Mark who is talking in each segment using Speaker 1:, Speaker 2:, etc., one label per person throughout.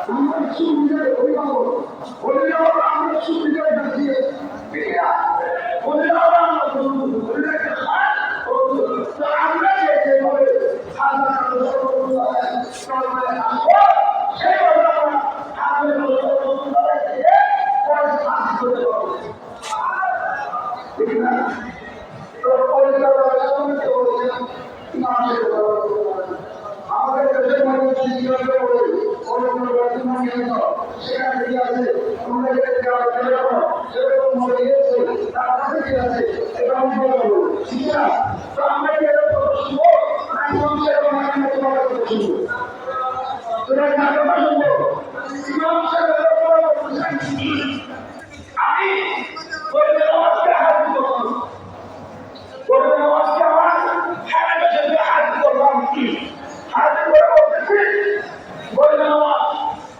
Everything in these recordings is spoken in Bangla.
Speaker 1: আমরা সুবিধার অভিভাবক হলেও আমরা সুবিধায় বাঁচিয়ে হলেও আমরা আমরা যেভাবে আমাদের দেশের মানুষ সেখানে কি আছে তোমরা সেরকম মরে গেছে তার কাছে কি আছে এটা আমি বলবো ঠিক না তো আমরা কি শুনবো শুনবো তোরা নাটক শুনবো আমি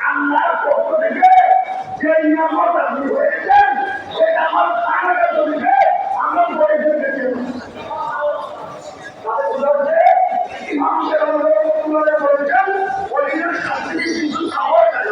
Speaker 1: আল্লাহর পক্ষ থেকে যে নিয়ামত আপনি হয়েছেন সেটা আমার খানাটা জমিতে আমরা বলে দিয়েছি বলেছেন ওইটার সাথে কিছু খাওয়া যায়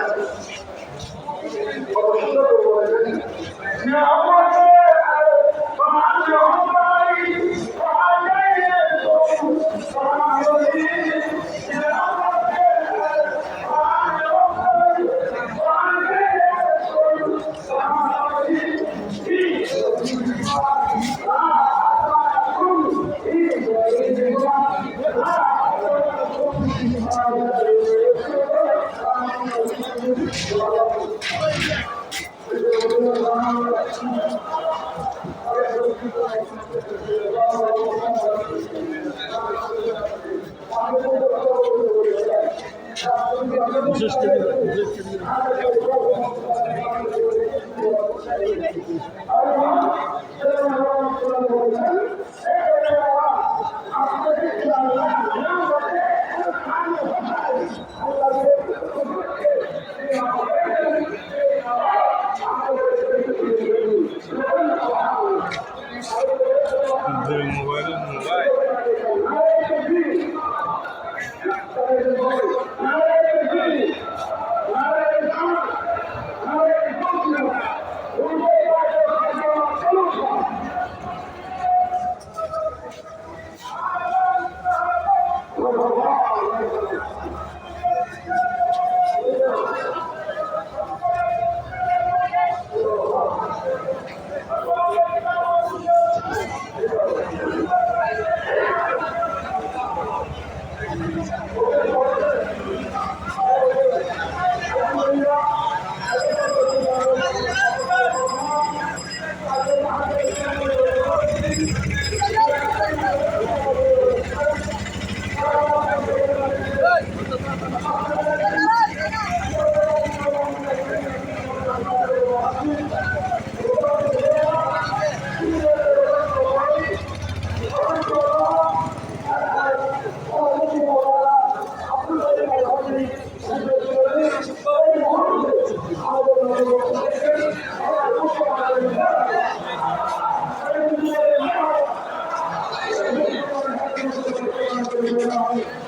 Speaker 2: Thank you.